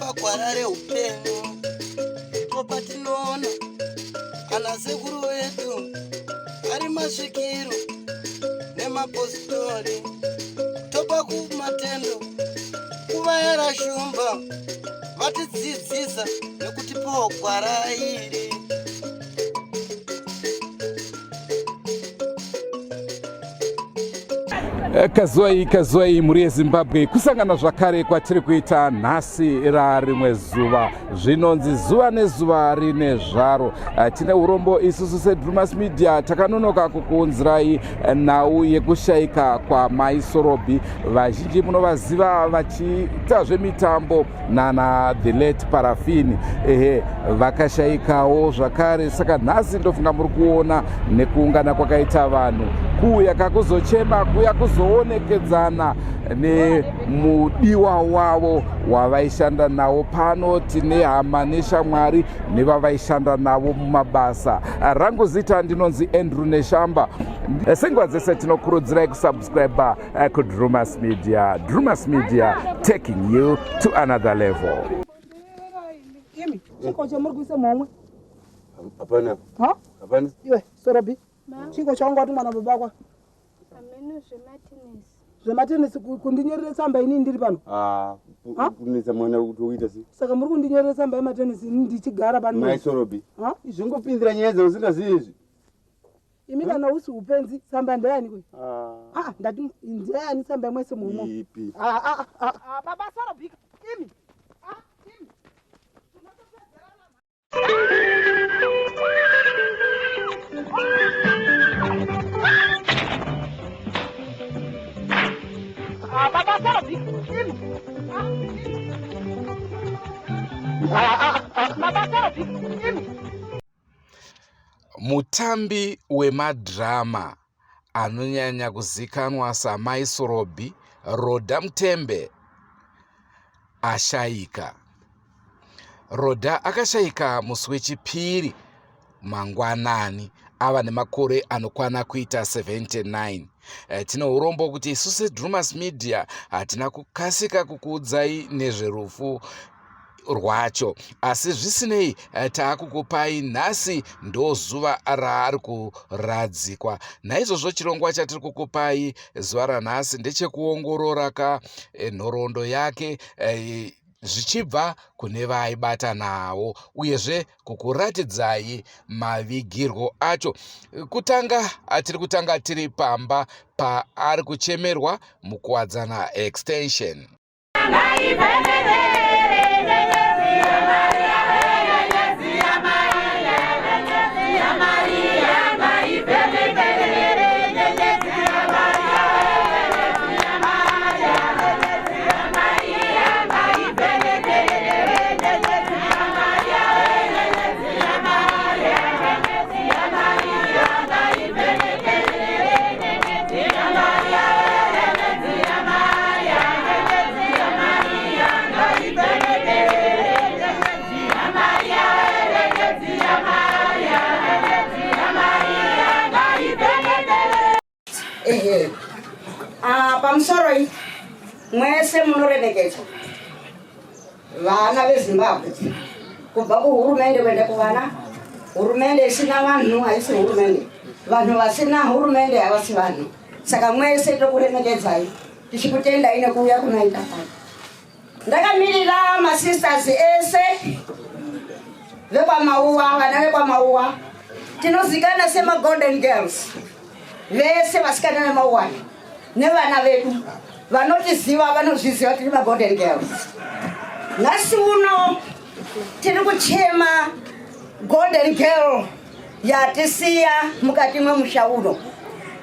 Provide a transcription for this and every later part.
pagwara reupenyu topatinoona ana sekuru vedu ari masvikiro nemapositori topa kumatendo kuvayara shumba vatidzidzisa nekutipawo gwara iri. Kazuai muri yeZimbabwe kusangana zvakare kwatiri kuita nhasi rarimwe zuva zvinonzi zuva nezuva rine zvaro. Tine urombo isusu seDrewmas Media takanonoka kukuunzirai nhau yekushayika kwaMai Sorobi. Vazhinji munovaziva vachiita zvemitambo nana the late Parafini. Vakashayikawo zvakare, saka nhasi ndofunga muri kuona nekuungana kwakaita vanhu kuuya kakuzochema kuya kuzoonekedzana nemudiwa wavo wavaishanda nawo. Pano tine hama neshamwari nevavaishanda navo mumabasa. Rangu zita ndinonzi Andrew Neshamba. Senguva dzese tinokurudzirai kusubscribe kuDrewmas Media. Drewmas Media, taking you to another level. Apana. Ha? Apana. Iwe, Sorobi. Chiko changu watu mwana baba kwa. Ameno zvematenness. Zvematenness kundinyorera tsamba ini ndiri pano. Kunisa mwana kutoita si. Saka muri kundinyorera tsamba yematenness ndichigara pano. Mai Sorobi. Ha? Zvingopindira nyaya dzausingazii izvi. Imi kana usi upenzi tsamba ndeyani kwe? Ndati ndeyani tsamba mwese mumo. Ipi. Baba Sorobi. Imi. Imi. Baba Sorobi. Baba Sorobi. Mutambi wemadrama anonyanya kuzikanwa saMai Sorobi, Rodha Mutembe, ashayika. Rodha akashayika musi wechipiri mangwanani ava nemakore anokwana kuita 79. Tine urombo kuti isusu seDrewmas Media hatina kukasika kukuudzai nezverufu rwacho, asi zvisinei taakukupai nhasi ndo zuva raari kuradzikwa. Naizvozvo chirongwa chatiri kukupai zuva ranhasi ndechekuongorora nhoroondo yake zvichibva kune vaaibata nawo, uyezve kukuratidzai mavigirwo acho. Tiri kutanga tiri pamba paari kuchemerwa mukuwadzana extension. Pamusoro mwese munoremekedzwa vana veZimbabwe kubva kuhurumende kuenda kuvana. Hurumende isina vanhu haisi hurumende, vanhu vasina hurumende havasi vanhu. Saka mwese tokuremekedzai, tichikutendai nekuuya kunoita pano. Ndakamirira masisters ese vekwamauwa, vana vekwamauwa tinozikana sema golden girls, vese vasikana vemauwani nevana vedu vanotiziva vanozviziva tiri magolden girls. Nhasi uno tiri kuchema golden girl yatisiya mukati mwemusha uno.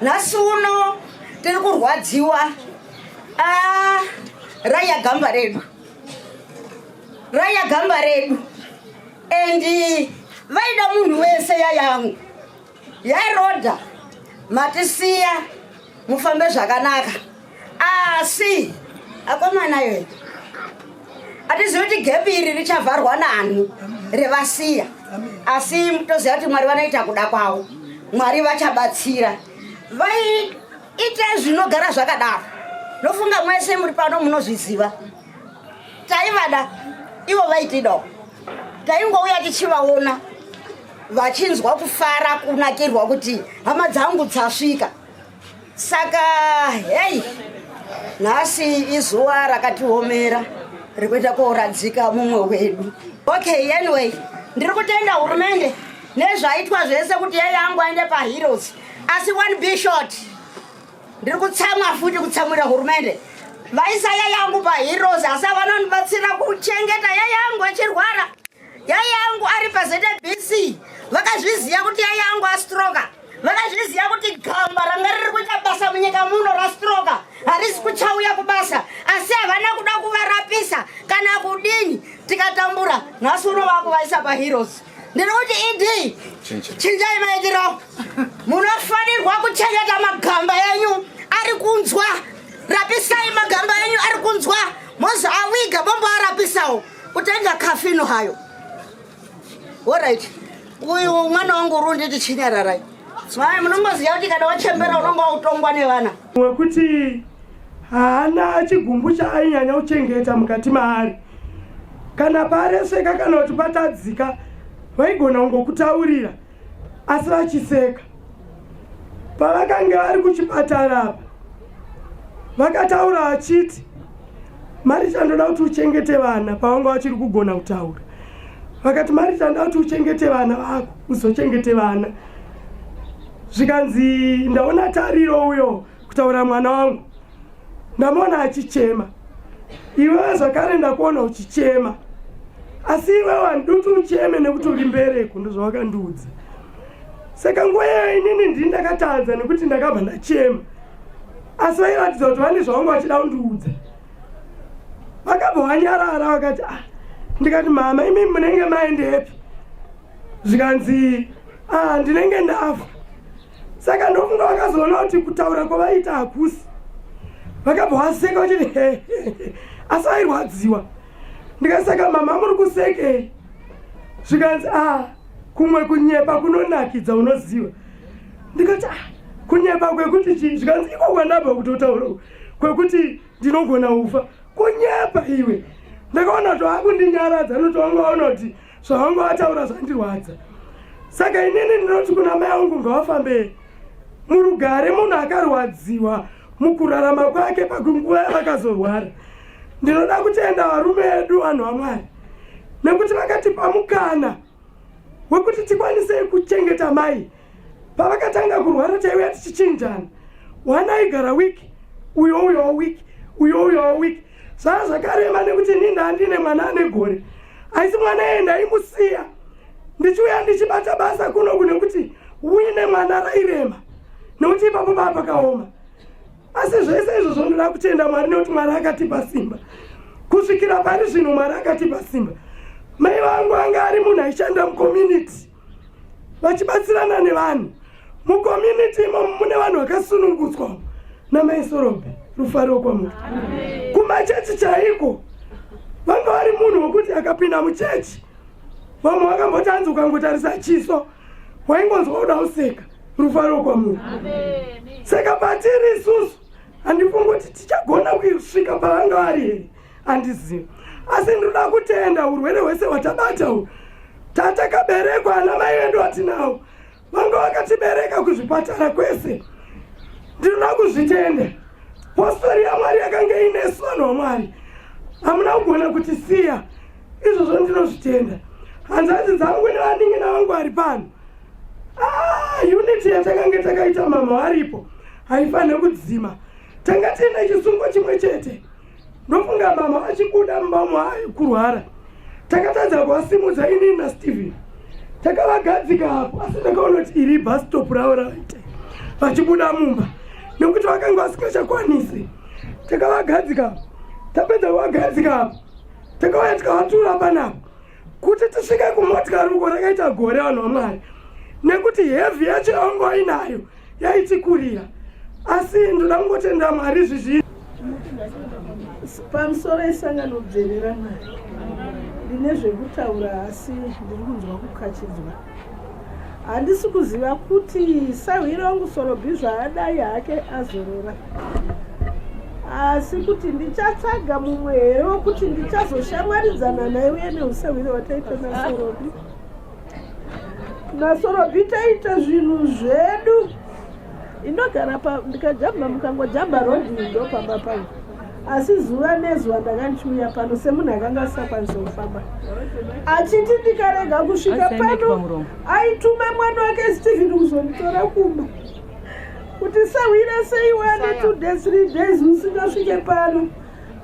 Nhasi uno tiri kurwadziwa raya gamba redu endi vaida munhu wese yayangu yairodha matisiya mufambe zvakanaka, asi akomana yoyo atizivi kuti gepi iri richavharwa nani revasiya, asi toziva kuti Mwari vanoita kuda kwavo. Mwari vachabatsira vaite zvinogara zvakadaro. Nofunga mwese muri pano munozviziva taivada ivo vaitido taingouya tichivaona vachinzwa kufara kunakirwa kuti hama dzangu dzasvika. Saka hei nhasi izuva rakatiomera rekuita kooradzika mumwe wedu. Okay, anyway, ndiri kutenda hurumende nezvaitwa zvese kuti yeye yangu aende paheroes, asi one be short ndiri kutsamwa futi kutsamwira hurumende vaisa yeye yangu paheroes, asi vanondibatsira kuchengeta yeye yangu achirwara. Yeye yangu ari paZBC vakazviziva kuti yeye yangu astroka, vakazviziva kuti gamba ranga riri kuita basa munyika muno rastroka harisi kuchauya kubasa, asi havana kuda kuvarapisa kana kudini. Tikatambura nhasi uno vakuvaisa paheroes. Ndiri kuti idi chinjai maitiro, munofanirwa kuchengeta magamba enyu ari kunzwa. Rapisai magamba enyu ari kunzwa, mozoawiga bomboarapisawo kutenga kafino hayo. Alright, uyu mwana wangu rundi tichinyararai. Smai munongoziva kuti kana wachembera unonga utongwa nevana. Wekuti haana chigumbu chaainyanya kuchengeta mukati maari. Kana pareseka kana kuti patadzika vaigona kungokutaurira asi vachiseka. Pavakanga vari kuchipatara apa vakataura vachiti mari chandoda kuti uchengete vana pavanga vachiri kugona kutaura. Vakati mari chandoda kuti uchengete vana vako uzochengete vana. Zvikanzi ndaona tariro uyo kutaura mwana wangu ndamona achichema. Iwe zvakare ndakuona uchichema, asi iwe wanduti ucheme nekuti uri mbereko ndozvavakandiudza. Saka nguva iyoyo inini ndini ndakatadza nekuti ndakabva ndachema, asi vairatidza kuti vane zvavanga vachida kundiudza. Vakabva vanyarara vakati ndikati mama imi munenge maendepi? Zvikanzi ndinenge ndafa. Saka ndofunga vakazoona kuti kutaura kwavaita hakusi. Vakabva vaseka vachiti asi vairwadziwa. Ndikasaka mama muri kuseke. Zvikanzi kumwe kunyepa kunonakidza unoziva. Ndikati kunyepa kwekuti chii? Zvikanzi iko kwandabva kutotaura kwekuti ndinogona kufa. Kunyepa iwe. Ndakaona zvavakundinyaradza notovangaona kuti zvavanga vataura zvandirwadza. Saka inini ndinoti kuna mai vangu ngavafambe Murugare munhu akarwadziwa mukurarama kwake pakunguva yavakazorwara. Ndinoda kutenda varume vedu vanhu vaMwari nekuti vakatipa mukana wekuti tikwanise kuchengeta mai. Pavakatanga kurwara taiuya tichichinjana, one aigara wiki, uyo wiki, uyo wiki. Zvaa zvakarema nekuti nini handine mwana ane gore, asi mwana yeye ndaimusiya ndichiuya ndichibata basa kuno nekuti uine mwana rairema nekuti ipapo baba pakaoma. Asi zvese izvozvo ndoda kutenda Mwari nekuti Mwari akatipa simba. Kusvikira pari zvino Mwari akatipa simba. Mai vangu anga ari munhu aishanda mucommunity vachibatsirana nevanhu. Mucommunity imomo mune vanhu vakasunungutswa namai Sorobi, rufaro kwamuri. Kumachechi chaiko vanga vari munhu wekuti akapinda muchechi vamwe vakamboti anzi ukangotarisa chiso waingonzwa uda useka, rufaro kwamuri. Saka patiri isusu handifungi kuti tichagona kusvika pavanga vari here, handizivi. Asi ndoda kutenda urwere hwese hwatabata uhu tatakaberekwa ana mai vedu vatinawo vanga vakatibereka kuzvipatara kwese. Ndinoda kuzvitenda postori yaMwari yakanga ine sono waMwari, hamuna kugona kutisiya. Izvozvo ndinozvitenda. Hanzvadzi dzangu nevaning'ina vangu vari pano, unity yatakanga takaita mama varipo haifaniri kudzima. Tanga tiine chisungo chimwe chete. Ndofunga mama vachikuda mumba kurwara takatadza kuvasimudza inini naSteven. Takavagadzika hapo, asi ndakaona kuti iri bus stop ravo ravaita vachibuda mumba nekuti vakanga vasingachakwanisi. Takavagadzika hapo, tapedza kuvagadzika hapo takauya tikavatura panapo kuti tisvike kumotikari uko rakaita gore vanhu vaMwari nekuti hevhi yacho yavanga vainayo yaitikurira. Asi ndoda kungotenda Mwari zvizvi pamusoro isangano bverera nayo ndine zvekutaura asi ndiri kunzwa kukachidzwa. Handisi kuziva kuti sahwiro wangu Sorobi zvaadai hake azorora asi kuti ndichatsvaga mumwe here wokuti ndichazoshamwaridzana naye uye neusawiri wataita naSorobi. naSorobi taita zvinhu zvedu. Indogara ndikajamba mukangojamba rodhi ndopamba pangu. Asi zuva nezuva ndakandichiuya pano semunhu akanga asingakwanisa kufamba. Achiti ndikarega kusvika pano aituma mwana wake Stephen kuzonditora kumba. Kuti sawira sei 1 2 days 3 days usingasvike pano.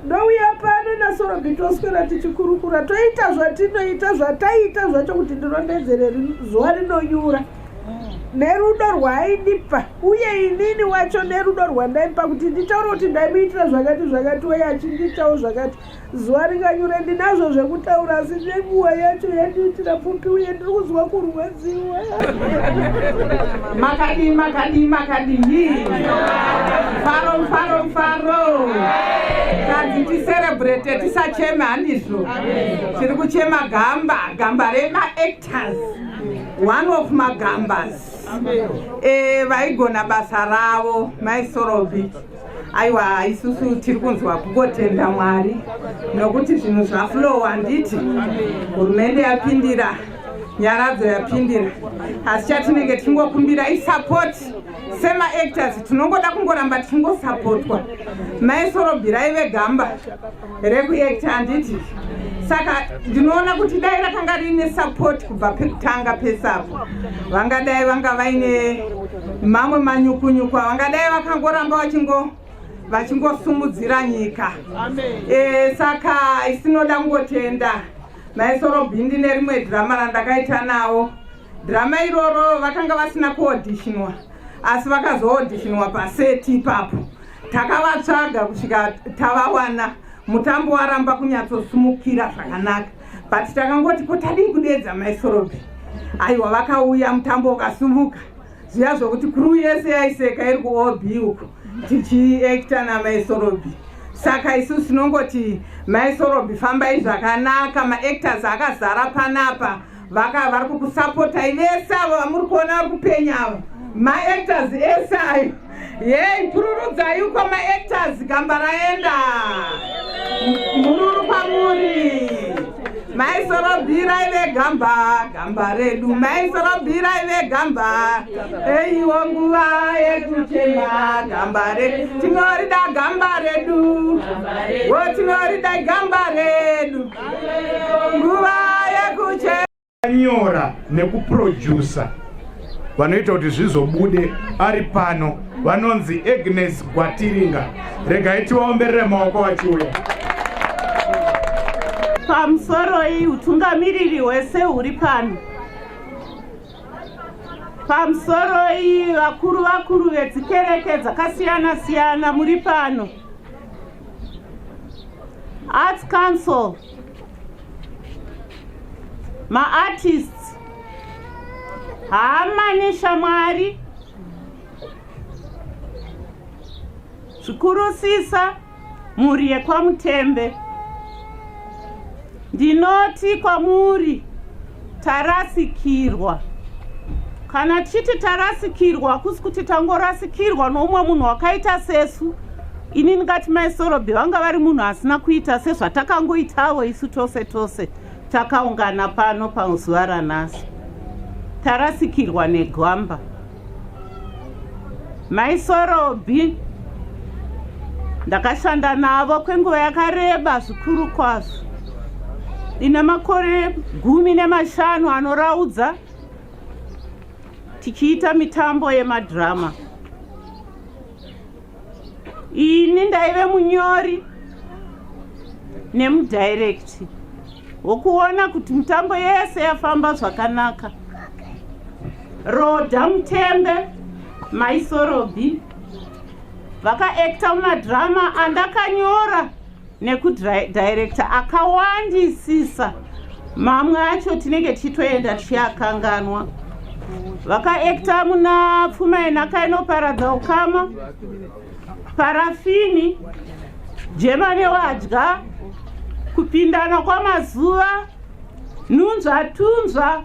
Ndouya pano naSorobi toswera tichikurukura toita zvatinoita zvataita zvacho kuti ndirondedzere zuva rinonyura. Nerudo rwaindipa uye inini wacho nerudo rwandaipa kuti nditaure kuti ndaimuitira zvakati uye achinditawo zvakati zuva ringanyura. Ndinazvo zvekutaura asi nenguva yacho yandiitira pfupi uye ndiri kuzwa kurwadziwa. makadi faro kadzi tiserebrate tisachema handizvo tiri kuchema gamba rema-actors, one of magambas vaigona basa ravo maSorobi. Aiwa isusu tiri kunzwa kungotenda Mwari nokuti zvinhu zvaflow handiti hurumende yapindira nyaradzo yapindira asi chatinenge tingokumbira isupport sema-actors. Tinongoda kungoramba tichingosapotwa. maSorobi raive gamba rekuacta handiti. Saka ndinoona kuti dai rakanga rine support kubva pekutanga pesapo vangadai vanga vaine mamwe manyukunyuku vangadai vakangoramba vachingosumudzira nyika. Saka isinoda kungotenda maSorobi. Ndine rimwe drama randakaita nawo. Drama iroro vakanga vasina kuauditionwa asi vakazoauditionwa paseti ipapo. Takavatsvaga kusvika tavawana. Mutambo waramba kunyatsosumukira zvakanaka but takangoti potadii kudedza maSorobi. Aiwa vakauya mutambo ukasumuka zviya zvokuti kuru yese yaiseka iri kuOB uko tichiacta namaSorobi. Saka isusu tinongoti maSorobi fambai zvakanaka. maactors akazara panapa vari kukusapotai vese avo vamuri kuona vari kupenya avo maactors ese ayo. Yei pururudzai uko maactors, gamba raenda mururu kwamuri. maSorobi raive gamba redu. maSorobi raive gamba eiwo nguva yekuchema gamba redu. Tinorida gamba redu, tinorida gamba redu nguva yekuchema. Nyora nekuproducer vanoita kuti zvizobude ari pano vanonzi Agnes Gwatiringa. Regai tivaomberere maoko vachiuya. Pamusoro utungamiriri hwese huri pano. Pamusoro vakuru vedzikereke dzakasiyana muri pano. Arts Council, ma-artists, hama neshamwari, zvikurusisa muri yekwaMutembe. Ndinoti kwamuri tarasikirwa. Kana tichiti tarasikirwa hakusi kuti tangorasikirwa noumwe munhu wakaita sesu. Ini ndingati maSorobi vanga vari munhu asina kuita sezvatakangoitawo isu tose takaungana pano pazuva ranhasi. Tarasikirwa negwamba. maSorobi ndakashanda navo kwenguva yakareba zvikuru kwazvo. Ina makore 15 anoraudza tichiita mitambo yemadrama. Ini ndaive munyori nemudirecti wokuona kuti mitambo yese yafamba zvakanaka. Rodha Mutembe, maSorobi vakaacta mumadrama andakanyora nekudirector akawandisisa. Mamwe acho tinenge tichitoenda tichiakanganwa. Vakaacta muna Pfuma yenhaka inoparadza ukama, Parafini, Jema newadya, Kupindana kwamazuva, Nunzva tunzva,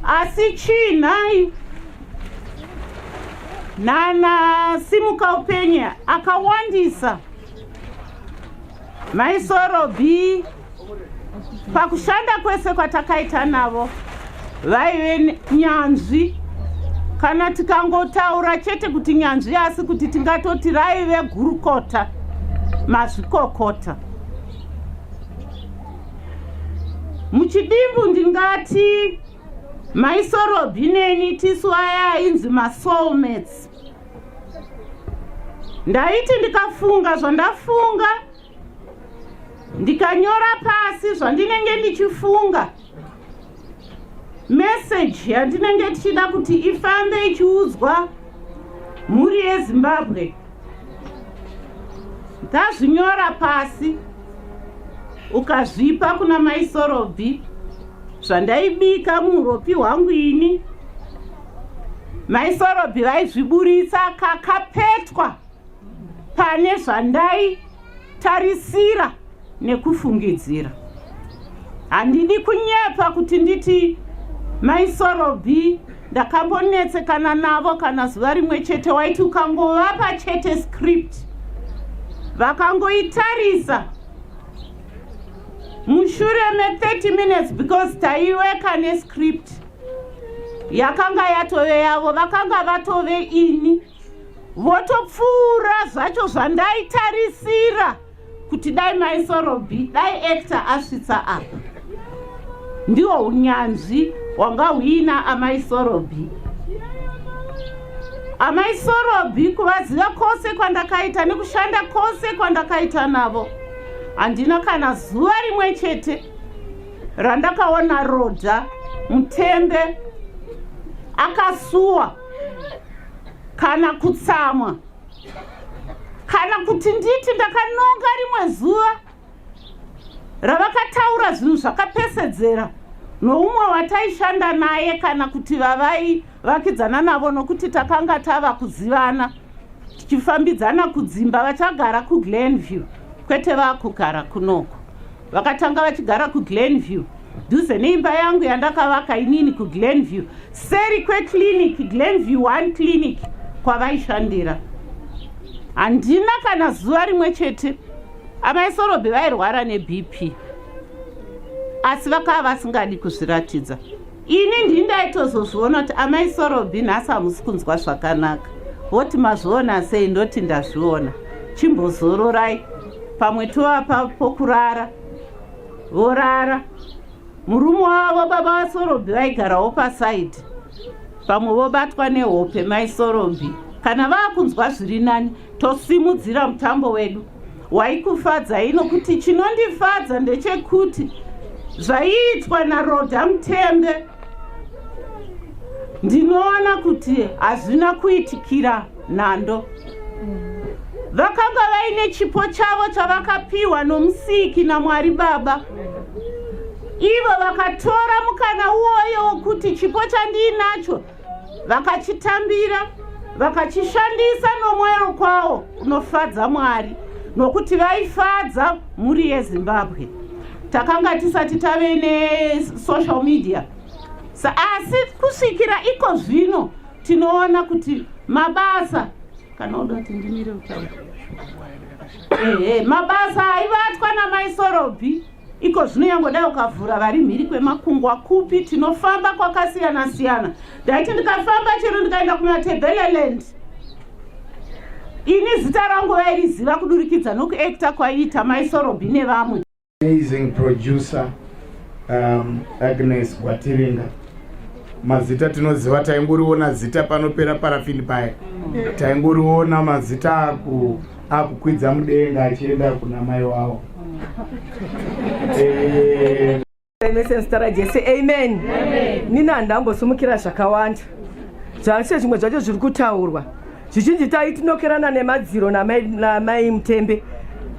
Asi chinai, Nana Simuka Upenya akawandisa. maisorobi pakushanda kwese kwatakaita navo vaive nyanzvi, kana tikangotaura chete kuti nyanzvi asi kuti tingatoti raive gurukota, mazvikokota. Muchidimbu ndingati maisorobi neni tisu aya ainzi masoulmates. Ndaiti ndikafunga zvandafunga, ndikanyora pasi zvandinenge ndichifunga, message yandinenge tichida kuti ifambe ichiudzwa mhuri yeZimbabwe, ndazvinyora pasi ukazvipa kuna maisorobi zvandaibika muuropi hwangu ini. Maisorobi vaizviburitsa kakapetwa pane zvandaitarisira nekufungidzira. Handidi kunyepa kuti nditi maisorobi ndakambonetsekana navo kana zuva rimwe chete waiti ukangovapa chete script vakangoitarisa mushure me 30 minutes, because taiweka nescript yakanga yatove yavo, vakanga vatove ini, votopfuura zvacho zvandaitarisira kuti dai maisorobi dai actor asvitsa apa. Ndiwo unyanzvi wanga huina amaisorobi. Amaisorobi kuvaziva kwose kwandakaita nekushanda kwose kwandakaita navo, handina kana zuva rimwe chete randakaona Rodha Mutembe akasuwa kana kutsamwa, kana kuti nditi ndakanonga rimwe zuva ravakataura zvinhu zvakapesedzera noumwe wataishanda naye kana kuti vavai vakidzana navo, nokuti takanga tava kuzivana tichifambidzana kudzimba. Vachagara kuGlenview, kwete vakugara kunoko. Vakatanga vachigara kuGlenview dhuze neimba yangu yandakavaka inini kuGlenview, seri kweclinic Glenview 1 clinic kwavaishandira. Handina kana zuva rimwe chete. Amaisorobi vairwara neBP asi vakava vasingadi kuzviratidza. Ini ndindaitozozviona kuti amaisorobi nhasi hamusi kunzwa zvakanaka. Voti mazviona sei? Ndoti ndazviona. Chimbozororai pamwe tovapa pokurara, vorara. Murume wavo baba vaSorobi vaigarawo pasaidi, pamwe vobatwa nehope maisorobi. Kana vakunzwa zviri nani, tosimudzira mutambo wedu waikufadzai, nokuti chinondifadza ndechekuti zvaiitwa naRodha Mutembe ndinoona kuti hazvina kuitikira nhando. Vakanga vaine chipo chavo chavakapiwa nomusiki naMwari Baba. Ivo vakatora mukana uwoyo wokuti chipo chandiinacho vakachitambira, vakachishandisa nomwero kwavo unofadza Mwari, nokuti vaifadza mhuri yeZimbabwe. Takanga tisati tave nesocial media, asi kusvikira iko zvino tinoona kuti mabasa, kana uda kuti ndimire utaura, mabasa aivatwa namaisorobi. Iko zvino yangodai ukavhura vari mhiri kwemakungwa kupi, tinofamba kwakasiyana siyana. Ndaiti ndikafamba chero ndikaenda kumaTebeleland, ini zita rangu vairiziva kudurikidza nokuekta kwaiita maisorobi nevamwe. Amazing producer Agnes Gwatiringa. Mazita tinoziva, taingoriona zita panopera parafini paya, taingoriona mazita akukwidza mudenga achienda kuna mai wavo. Amen. Nina ndambosumukira zvakawanda. Zvashe zvimwe zvacho zviri kutaurwa. Zvizhinji taitinokerana nemadziro namai Mutembe.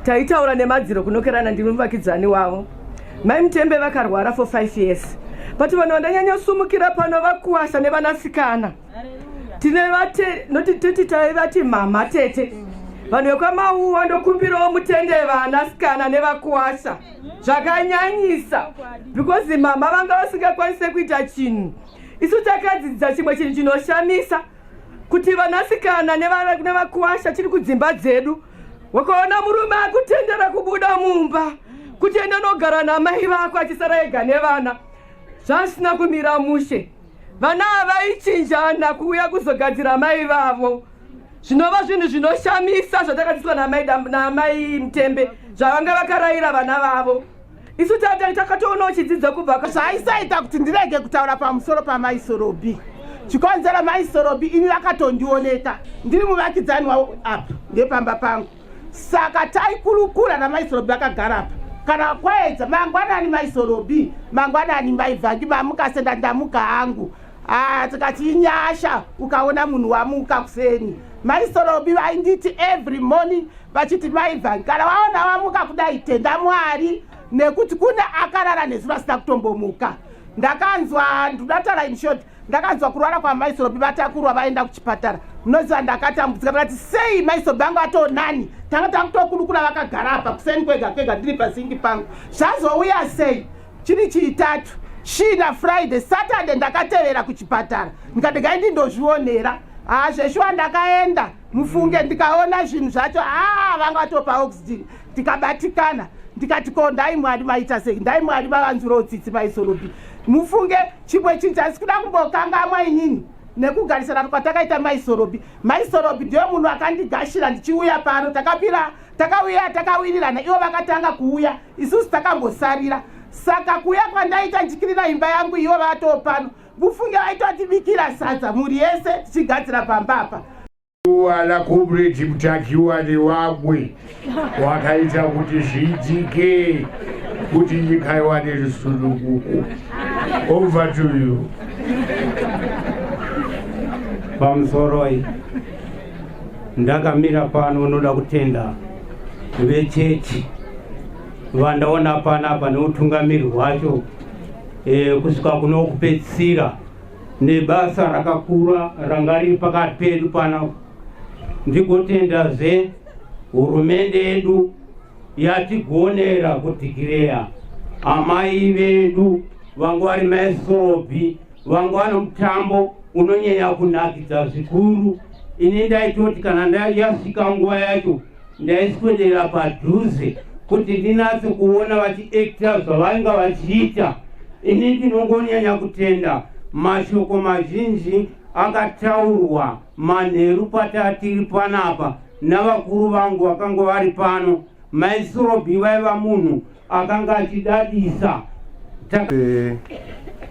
Taitaura nemadziro kunokerana ndimuvakidzani wavo. Mai Mutembe vakarwara for 5 years. But vanhu vandanyanya sumukira pano vakuwasha nevanasikana. Noti taivati mama tete. Vanhu vekwamauwa ndokumbirawo Mutende vanasikana nevakuwasha zvakanyanyisa, because mama vanga vasingakwanise kuita chinhu. Isu takadzidzisa chimwe chinhu chinoshamisa, kuti vanasikana nevakuwasha chiri kudzimba dzedu wakaona murume akutendera kubuda mumba kuti ende nogara namai vako achisara ega nevana zvasina kumira mushe. Vana avaichinjana kuuya kuzogadzira mai vavo. Zvinova zvinhu zvinoshamisa zvatakadzidziswa namai Mutembe zvavanga vakarayira vana vavo. Isu takatoona uchidzidza kubva zvaisaita kuti ndirege kutaura pamusoro pamai Sorobi. Chikonzera mai Sorobi ini vakatondioneka ndiri muvakidzani wavo apa ndepamba pangu. Saka taikurukura namai Sorobi vakagara apa. Kana kwaedza mangwanani mai Sorobi, mangwanani mai Vhangi, mamuka senda ndamuka hangu. Tikati inyasha ukaona munhu wamuka kuseni. Mai Sorobi vainditi every morning vachiti mai Vhangi, kana waona wamuka kudai tenda Mwari nekuti kuna akarara nezuva asina kutombomuka. Ndakanzwa ndudataura in short, ndakanzwa kurwara kwamai Sorobi vatakurwa vaenda kuchipatara. Munoziva ndakatambudzika ndakati sei mai Sorobi vangu atonani tanga tangutokurukura vakagara apa kuseni kwega ndiri pasingi pangu. Zvazouya sei chiri chitatu Shina Friday Saturday ndakatevera kuchipatara ndikati gaindi ndozvionera. Zveshuwa ndakaenda mufunge ndikaona zvinhu zvacho vanga vatopa oxygen tikabatikana ndikati ko ndai Mwari maita sei, ndai Mwari vavanzura utsitsi mai Sorobi. Mufunge chimwe chinhu chasikuda kumbokangamwa inini nekugarisana kwatakaita mai Sorobi. Mai Sorobi ndiyo munhu akandigashira ndichiuya pano, takawirirana ivo vakatanga kuuya isusu takambosarira. Saka kuuya kwandaita ndichikirira imba yangu ivo vatopano. Mufunge vaitotibikira sadza muri yese tichigadzira pamba apa. Wala kubridge mtakiwa ni wabwe wakaita kuti zviitike kuti nyika iwane rusununguko. Over to you. Zororai ndakamira pano noda kutenda vechechi vandaona panapa neutungamiri hwacho kusvika kuno kupedzisira nebasa rakakura ranga riri pakati pedu panapa. Ndikutendazve hurumende yedu yatigonera kudhikireya amai vedu vangu vari mai Sorobi vangu vane mutambo unonyanya kunakidza zvikuru. Ini ndaitoti kana yasvika nguva yacho ndaiswedera padhuze kuti ndinatse kuona vachiekta zvavanga vachiita. Ini ndinongonyanya kutenda mashoko mazhinji akataurwa manheru patatiri panapa navakuru vangu vakanga vari pano. Mai Sorobi vaiva munhu akanga achidadisa.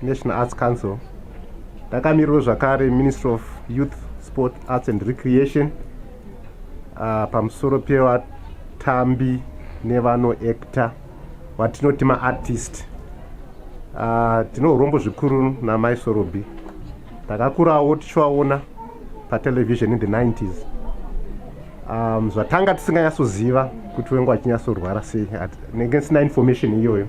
National Arts Council takamiriro zvakare Ministry of Youth, Sport, Arts and Recreation pamusoro pevatambi nevanoekta vatinoti maartist. Tino urombo zvikuru namai Sorobi. Takakurawo tichivaona patelevision in the 90s. Zvatanga tisinganyatsoziva kuti wengu achinyatsorwara sei, nenge sina information iyoyo.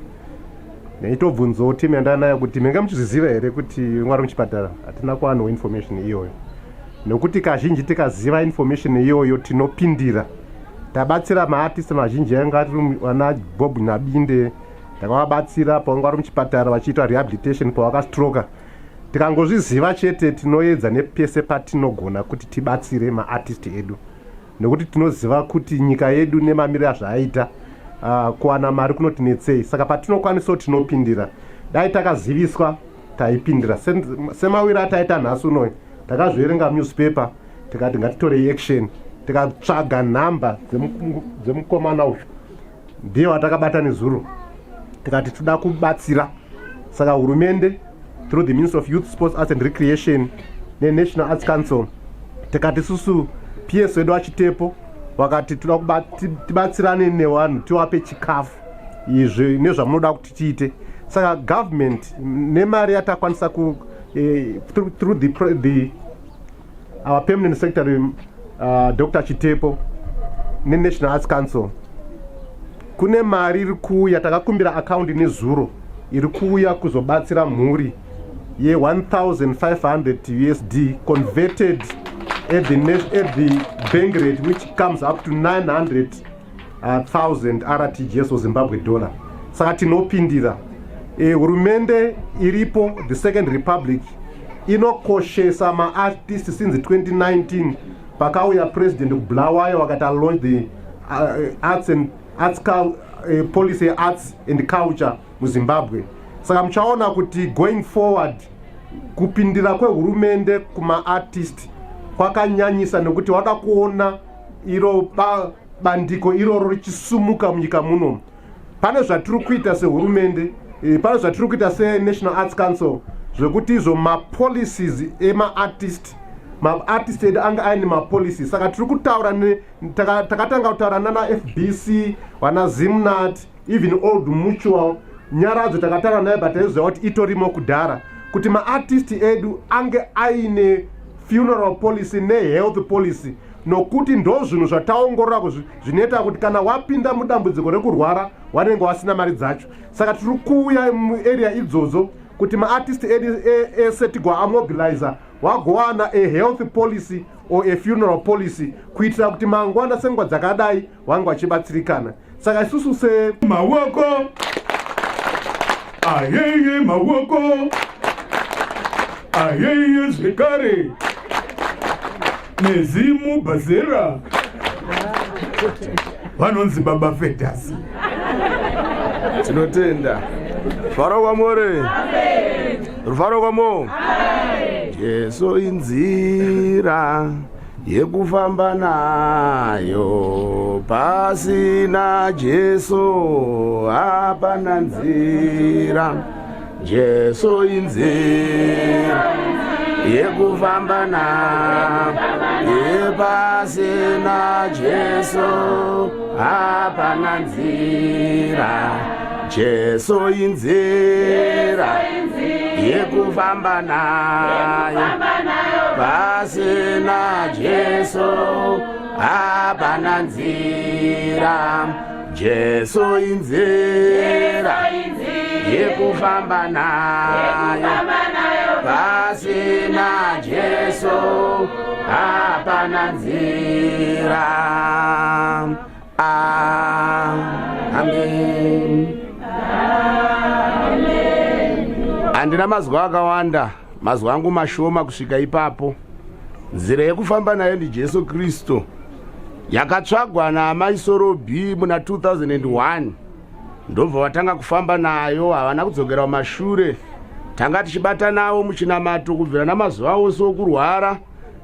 Neitobvunzawo timu yandanayo kuti menga muchiziva here kuti wengu ari muchipatara. Hatina kuwanawo information iyoyo. Nokuti kazhinji tikaziva information iyoyo tinopindira. Tabatsira maartist mazhinji anga ari wana Bob Nabinde, takavabatsira pavanga vari muchipatara vachiita rehabilitation pavakastroka. Tikangozviziva chete tinoedza nepese patinogona kuti tibatsire maartist edu. Nokuti tinoziva kuti nyika yedu nemamiriro azvaita kuwana mari kunotinetsei. Saka patinokwanisa tinopindira. Dai takaziviswa taipindira. Semawira ataita nhasi unoyi takazverenga newspaper tikati ngatitore action. Tikatsvaga nhamba dzemukomana uyu ndiye watakabata nezuro tikati toda kubatsira. Saka hurumende through the Ministry of Youth, Sports, Arts and Recreation neNational Arts Council tikati susu PS wedu achitepo wakati toda tibatsirane nevanhu tiwape chikafu izvi nezvamunoda kuti tiite. Saka government nemari yatakwanisa through our permanent secretary Dr. Chitepo neNational Arts Council kune mari iri kuuya takakumbira account nezuro iri kuuya kuzobatsira mhuri ye 1,500 USD converted at the bank rate which comes up to 900,000 RTGS or Zimbabwe dollar. Saka tinopindira. Hurumende iripo, the Second Republic, inokoshesa maartists since 2019 pakauya president Bulawayo wakati launch the policy arts and culture muZimbabwe. Saka mchaona kuti going forward kupindira kwehurumende kuma-artist kwakanyanyisa nekuti wada kuona iro bandiko iroro richisumuka munyika muno. Pane zvatiri kuita sehurumende, pane zvatiri kuita seNational Arts Council zvekuti izvo mapolicies ema-artist edu anga aine mapolicies. Saka tiri kutaura takatanga kutaura nana FBC, wana Zimnat, even Old Mutual, nyaradzo takataura naye but aiziva kuti itorimo kudhara kuti ma-artist edu ange aine funeral policy nehealth policy, nokuti ndo zvinhu zvataongorora zvinoita kuti kana wapinda mudambudziko rekurwara wanenge wasina mari dzacho. Saka tiri kuuya muarea idzodzo kuti ma-artist edu ese tigwa amobilizer wagowana a health policy or a funeral policy kuitira kuti mangwana senguva dzakadai wange wachibatsirikana. Saka isusu mawoko ayeye mawoko ayeye zvekare nezimu bhazera vanonzi baba Fetas. Tinotenda. Rufaro kwamore. Rufaro kwamo. Jesu inzira yekufamba nayo, pasina Jesu hapana nzira. Jesu inzira yekufamba nayo, pasina Jesu hapana nzira. Jesu inzira yekufamba nayo, pasina Jesu hapana nzira. Jesu inzira yekufamba nayo, pasina Jesu hapana nzira. Amen. Handina mazuva akawanda, mazuva angu mashoma kusvika ipapo. Nzira yekufamba nayo ndiJesu Kristu yakatsvagwa naamai Sorobi muna 2001. Ndobva watanga kufamba nayo, havana kudzokera kumashure. Tanga tichibata navo muchinamato kubvira namazuva ose okurwara.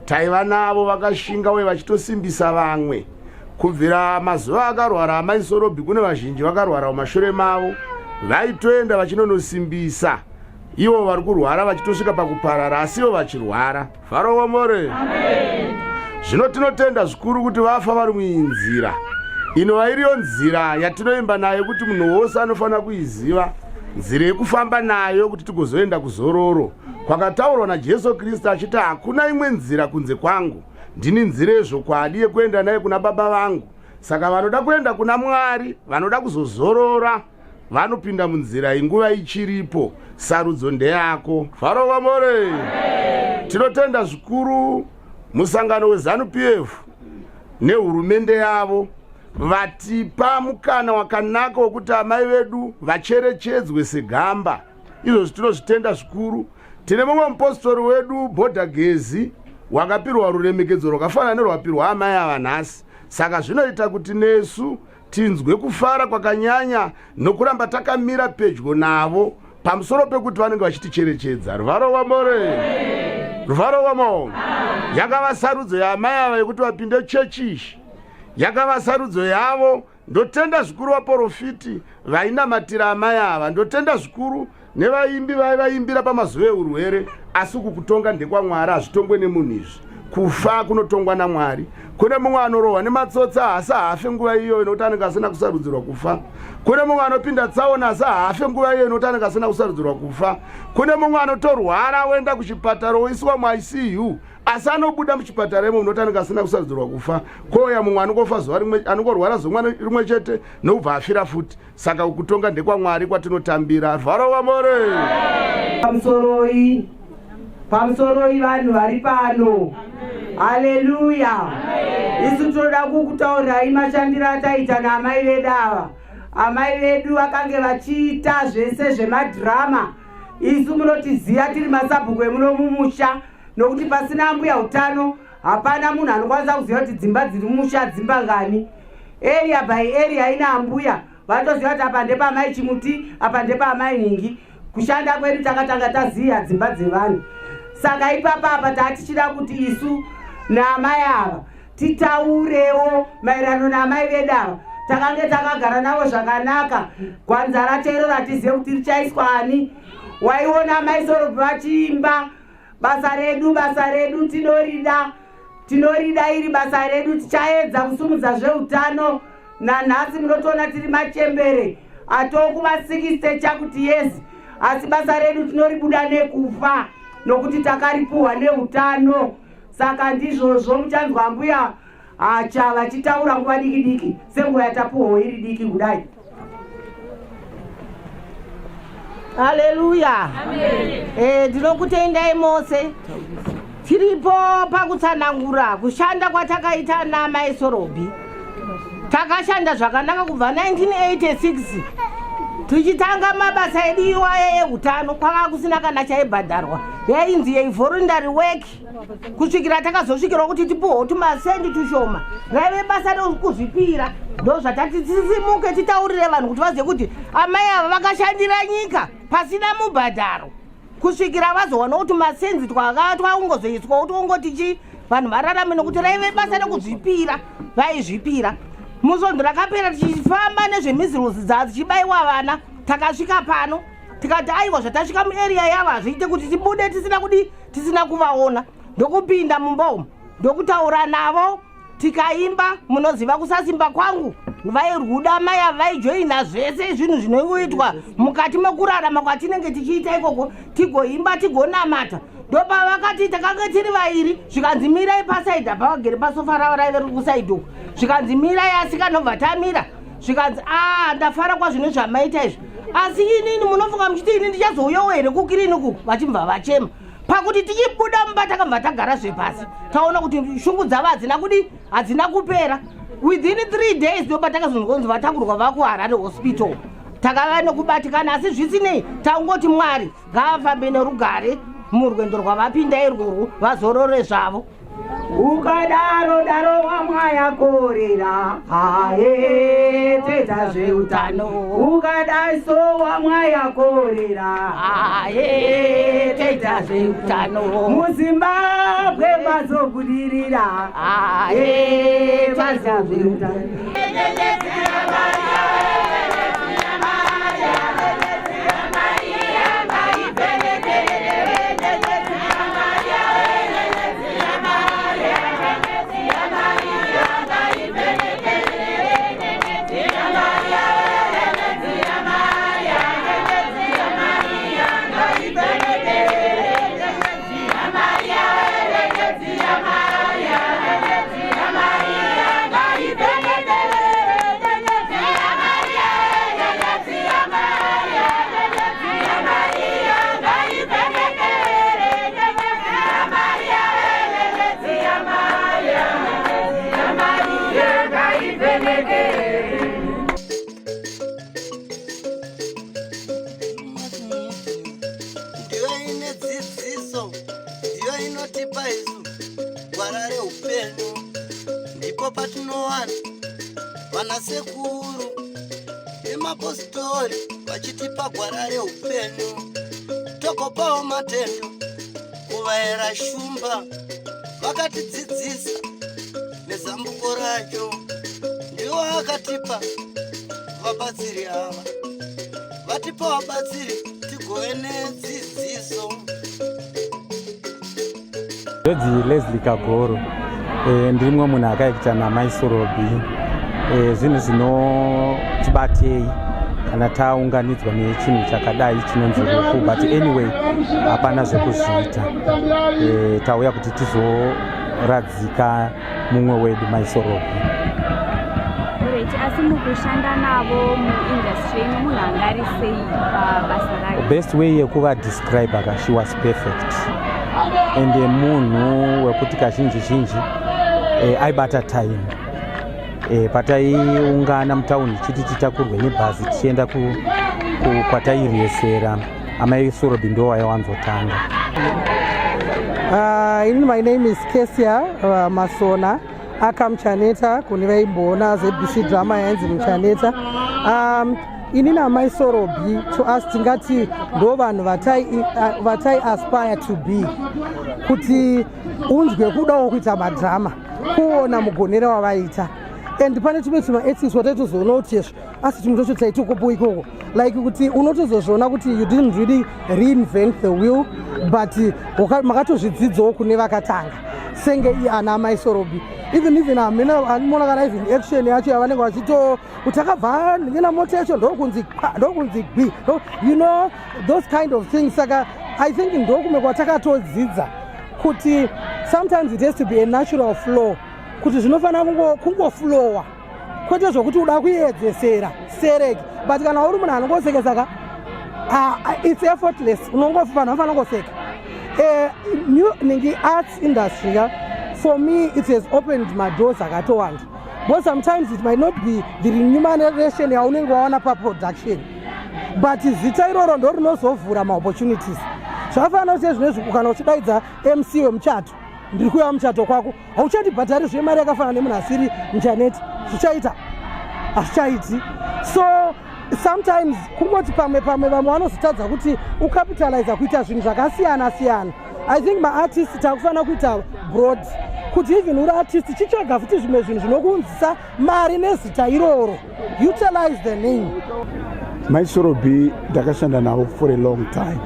Taiva navo vakashinga uye vachitosimbisa vamwe. Kubvira mazuva akarwara amai Sorobi kune vazhinji vakarwara mumashure mavo, vaitoenda vachinonosimbisa. Ivo vari kurwara vachitosvika pakuparara, asivo vachirwara. Faro wamore. Zvino tinotenda zvikuru kuti vafa vari muinzira. Inova iriyo nzira yatinoimba nayo kuti munhu wose anofanira kuiziva, nzira yekufamba nayo kuti tigozoenda kuzororo. Kwakataurwa naJesu Kristu achiti hakuna imwe nzira kunze kwangu, ndini nzira yezvokwadi yekuenda naye kuna Baba vangu. Saka vanoda kuenda kuna Mwari, vanoda kuzozorora, vanopinda munzira inguva ichiripo. Sarudzo ndeyako. Faro wamore. Tinotenda zvikuru musangano weZANU-PF nehurumende yavo vatipa mukana wakanaka wokuti amai vedu vacherechedzwe segamba. Izvo tinozvitenda zvikuru. Tine mumwe mupostori wedu Bhodhagezi wakapirwa ruremekedzo rwakafanana nerwapirwa amai ava nhasi. Saka zvinoita kuti nesu tinzwe kufara kwakanyanya nokuramba takamira pedyo navo pamusoro pekuti vanenge vachiticherechedza. Ruvaro wamore. Ruvaro wamo. Yakava sarudzo yaamai ava yekuti vapinde chechi. Yakava sarudzo yavo. Ndotenda zvikuru vaprofiti vainamatira amai ava. Ndotenda zvikuru nevaimbi vaimbira pamazuva eurwere. Asi kukutonga ndekwaMwari, hazvitongwe nemunhu izvi. Kufa kunotongwa naMwari. Kune mumwe anorohwa nematsotsa asi haafe nguva iyo inokuti anenge asina kusarudzirwa kufa. Kune mumwe anopinda tsaona asi haafe nguva iyo inokuti anenge asina kusarudzirwa kufa. Kune mumwe anotorwara oenda kuchipatara oiswa muICU asi anobuda muchipatara imo inokuti anenge asina kusarudzirwa kufa. Kouya mumwe anokofa zuva rimwe, anongorwara zuva rimwe chete nobva afira futi. Saka kutonga ndekwaMwari kwatinotambira. Rwaro wamore. Pamusoroi vanhu vari pano. Haleluya. Isu toda kukutaurirai mashandiro ataita naamai vedu ava. Amai vedu vakange vachiita zvese zvemadhirama. Isu munotiziva tiri masabhuku emuno mumusha, nokuti pasina mbuya utano hapana munhu anokwanisa kuziva kuti dzimba dziri mumusha dzimba ngani. area by area ina ambuya vatoziva kuti apa ndepamai Chimuti, apa ndepamai Ningi. Kushanda kwedu takatanga taziya dzimba dzevanhu. Saka ipapa tatichida kuti isu naamai ava titaurewo maererano naamai vedu ava. Takange takagara navo zvakanaka, gwanzara chero ratizive kuti richaiswa ani. Waiona amai Sorobi vachiimba basa redu tinorida iri basa redu, tichaedza kusumudza zveutano. Nanhasi munotoona tiri machembere atokuva 60 chakuti yezi, asi basa redu tinoribuda nekufa nokuti takaripuhwa neutano. Saka ndizvozvo muchanzwa mbuya acha vachitaura nguva diki diki senguva yatapuhwawo iri diki kudai. Haleluya. Ndinokutendai mose. Tiripo pakutsanangura kushanda kwatakaita naamai Sorobi. Takashanda zvakanaka kubva 1986 tichitanga mabasa edu iwaya eutano. Kwanga kusina kana chaibhadharwa, yainzi yevoluntary work, kusvikira takazosvikirwa kuti tipuhwa tumasendi tushoma. Raive basa rekuzvipira, ndo zvatati tisimuke titaurire vanhu kuti vazive kuti amai ava vakashandira nyika pasina mubhadharo, kusvikira vazowana kuti masenzi twaungozoiswa kuti ungoti vanhu vararame, nokuti raive basa rekuzvipira, vaizvipira. Muzondo rakapera tichifamba nezvemizirisi dzichibaiwa vana, takasvika pano tikati aiwa zvatasvika muarea yavo hazviite kuti tibude tisina kuvaona. Ndokupinda mumba umu ndokutaura navo, tikaimba. Munoziva kusasimba kwangu, vairuda mai ava vaijoina zvese zvinhu zvinoitwa mukati mekurarama kwatinenge tichiita ikoko, tigoimba tigonamata. Ndopavakati takange tiri vairi, zvikanzi mirai pasaidhi apa vagere pasofa ravo raive riri kusaidhi uku, zvikanzi mirai asikanobva tamira, zvikanzi ndafara kwazvino zvamaita izvi. Asi inini munofunga muchiti ini ndichazouyawo here kukiriniki vachibva vachema. Pakuti tichibuda mumba takabva tagara zvepasi, taona kuti shungu dzavo hadzina kupera. Within 3 days ndoba takazonzi vatangurwa vakuHarare hospital, takava nokubatikana. Asi zvisinei, tangoti Mwari ngavafambe nerugare murwendo rwavapinda irworwo, vazorore zvavo. Ukadaro daro wamwayakorera, aye tedza zveutano. Ukadaiso wamwayakorera, aye tedza zveutano. MuZimbabwe mazobudirira, aye tedza zveutano. Patinowana vanasekuru nemapositori vachitipa gwara reupenyu, tokopawo matendo kuvaera shumba, vakatidzidzisa nezambuko racho. Ndivo vakatipa vabatsiri ava, vatipa vabatsiri tigove nedzidziso. Jodzi Leslie Kagoro, ndimwe munhu akaita naamai Sorobi. Zvinhu zvinotibatei kana taunganidzwa nechinhu chakadai chinonzi rufu, but anyway hapana zvekuzviita. Tauya kuti tizoradzika mumwe wedu mai Sorobi. Asi mukushanda navo muindustry munhu angari sei pabasa rake? Best way yekuva describe aka, she was perfect. And munhu wekuti kazhinji zhinji aibata time. Pataiungana mutauni chiti titakurwe nebhazi tichienda kwatairiesera, amai Sorobi ndo waiwanzotanga. My name is Kesia Masona. akamuchaneta kune vaimboona zebc drama yainzi muchaneta. Inini amai Sorobi to us tingati ndo vanhu vatai aspire to be, kuti unzwe kudawo kuita madhirama, kuona mugonero wavaita. And pane tumwe ethics wataitozoona kuti yezvo asi tumwe tacho taitokopo ikoko, like kuti unotozozviona kuti you didn't really reinvent the wheel, but makatozvidzidzawo kune vakatanga senge ana amai Sorobi. Even anoona kana even action yacho yavanenge vachito utakabva ndingena mota yacho ndokunzi gwi, you know, those kind of things. Saka I think ndokume kwatakatodzidza kuti sometimes it has to be a natural flow, kuti zvinofana kungoflowa kwete zvokuti uda kuedzesera sereki. But kana uri munhu anongoseka saka it's effortless, unongofana kungoseka. Ningi arts industry, for me it has opened my doors akatowanda, but sometimes it might not be the remuneration yaunenge waona paproduction, but zita iroro ndo rinozovhura maopportunities. Zvakafanana sezvinezvi kana uchidaidza MC wemuchato, ndiri kuuya muchato kwako, hauchandibhadharizve mari yakafanana nemunhu asiri muchaneti, zvichaita? Hazvichaiti. So sometimes kungoti pamwe vamwe vanozotadza kuti ucapitalize kuita zvinhu zvakasiyana siyana. I think maartists takufana kuita broad, kuti even uri artist chitsvaga futi zvimwe zvinhu zvinokunzisa mari nezita iroro. Utilize the name. My Sorobi ndakashanda navo for a long time.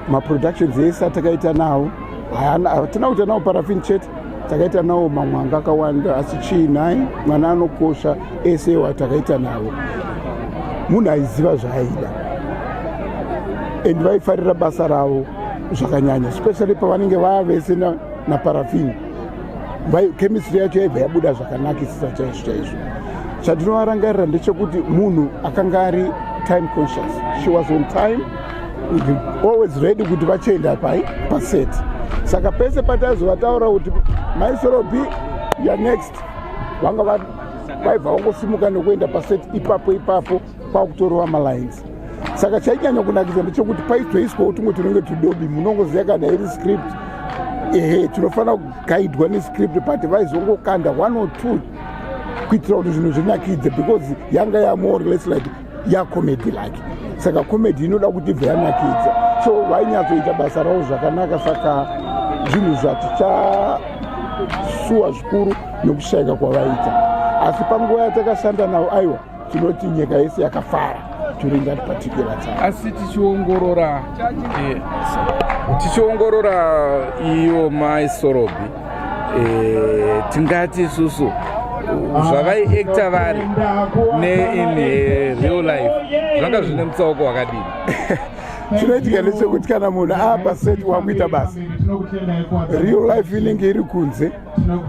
Maproductions ese atakaita nawo hatina kuita nawo parafin chete, takaita nawo mamwanga akawanda, asi chiinai mwana anokosha ese watakaita nawo. Munhu aiziva zvaaida and vaifarira basa ravo zvakanyanya, especially pavanenge vavese naparafini. Chemistry yacho yaibva yabuda zvakanakisisa chaizvo. Chandinovarangarira ndechekuti munhu akanga ari time conscious. She was on time, always ready kuti vachienda paset. Saka pese patazovataura kuti my Sorobi you are next, vanga vaibva vangosimuka nekuenda paset ipapo kwakutorova malines. Saka chainyanya kunakisa ndechekuti paitoiswawo tumwe tunenge tudobi, munongoziva kana iri script tinofana kugaidwa nescript, but vaizongokanda 1 or 2 kuitira kuti zvinhu zvinakidze, because yanga ya more or less like ya comedy like. Saka comedy inoda kuti ibve yanakidza, so vainyatsoita basa ravo zvakanaka. Saka zvinhu zvatichasuwa zvikuru nokushayika kwavaita, asi panguva yatakashanda navo aiwa tinoti nyika yese yakafara during that particular time. Asi tichiongorora iyo mai Sorobi, tingati isusu zvavaiekta vari in real life zvanga zvine mutsauko wakadini? Chinoitika ndechekuti kana munhu aapaseti wakuita basa, real life inenge iri kunze,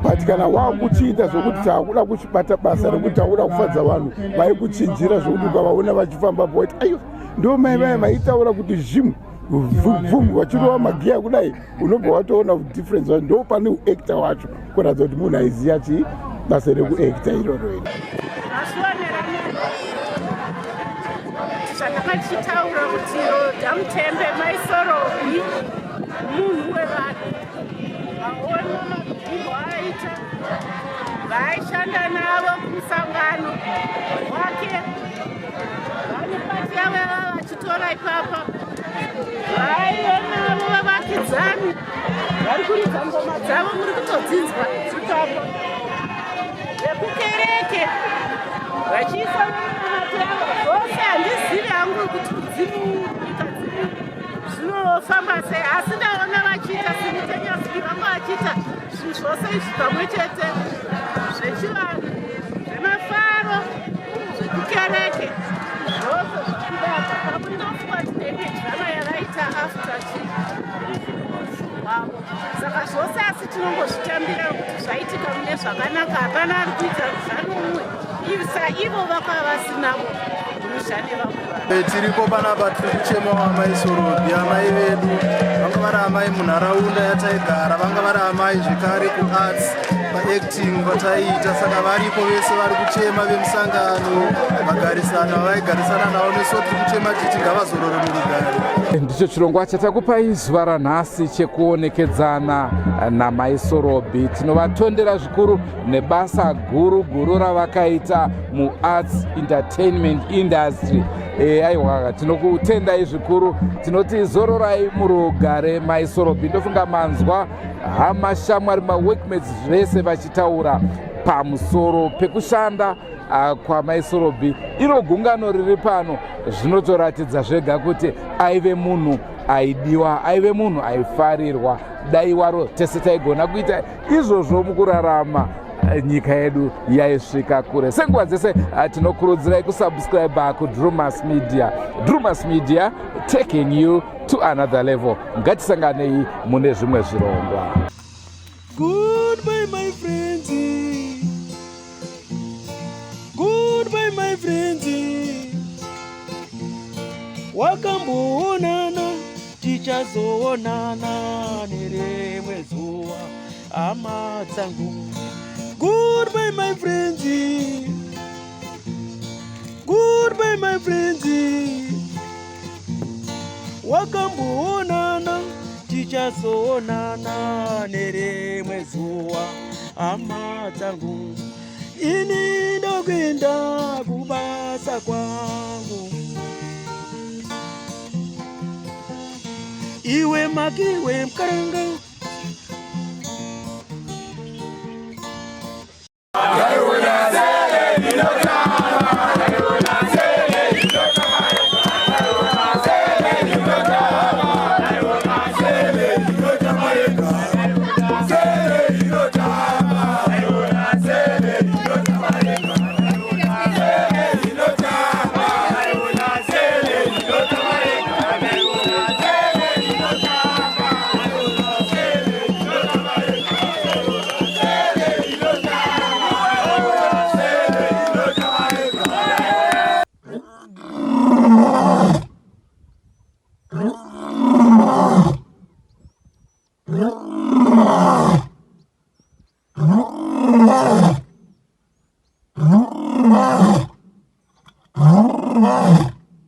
but kana wakuchiita zvokuti taakuda kuchibata basa rekuti taakuda kufadza vanhu, vaikuchinjira zvokuti ukavaona vachifamba poiti aiyo ndo mai vaitaura kuti zhimu vhum vachirova magiya kudai, unobva watoona difference. Ndo pane uacta wacho kuratidza kuti munhu aiziva chii basa rekuacta iroro. Zvandakachitaura kuti Dhamutembe mai Sorobi munhu wevanhu, vaona mabhibho aita, vaishanda navo kumusangano wake, vane pati yavo yava vachitora ipapa, vaive navo vavakidzani vari kuridza ngoma dzavo, muri kutodzinzwa ipapa, vekukereke vachiisa namatavo zvose. Handizivi hangu kuti kudzimu nyika dzimu zvinofamba sei, asi ndaona vachiita simultaneously, vanga vachiita zvinhu zvose izvi pamwe chete, zvechivanhu, zvemafaro, zvekukereke, zvose zvakudaka. Pamwe ndofunga kuti ndenge drama yavaita after wavo. Saka zvose asi tinongozvitambira kuti zvaitika mune zvakanaka, hapana ari kuita ruzhano umwe, saivo vakava vasinavo rushane vakuvara. Tiriko panapa tiri kuchema amai Sorobi, amai vedu vanga vari amai munharaunda yataigara, vanga vari amai zvekare kuarts paacting vataiita. Saka varipo vese vari kuchema vemusangano vagarisana vaigarisana navo nesu tiri kuchema titi ngavazorore Murugare. Ndicho chirongwa chatakupai zuva ranhasi chekuonekedzana namai Sorobi. Tinovatondera zvikuru nebasa guru ravakaita muarts entertainment industry. Aiwa, tinokutendai zvikuru. Tinoti Zororai Murugare mai Sorobi. Ndofunga manzwa hama shamwari maworkmates vese vachitaura pamusoro pekushanda kwamai Sorobi. Iro gungano riri pano zvinotoratidza zvega kuti aive munhu aidiwa, aive munhu aifarirwa. Dai waro tese taigona kuita izvozvo mukurarama, nyika yedu yaisvika kure. Senguva dzese tinokurudzirai kusubscribe kuDrewmas Media. Drewmas Media, taking you to another level. Ngatisanganei mune zvimwe zvirongwa. Goodbye my friends. Goodbye my friends. Wakamboonana tichazoonana nerimwe zuva hama dzangu. Goodbye my friends. Goodbye my friends. Wakamboonana tichazoonana nerimwe zuva hama dzangu. Ini ndokwenda kubasa kwangu. Iwe makiwe mkaranga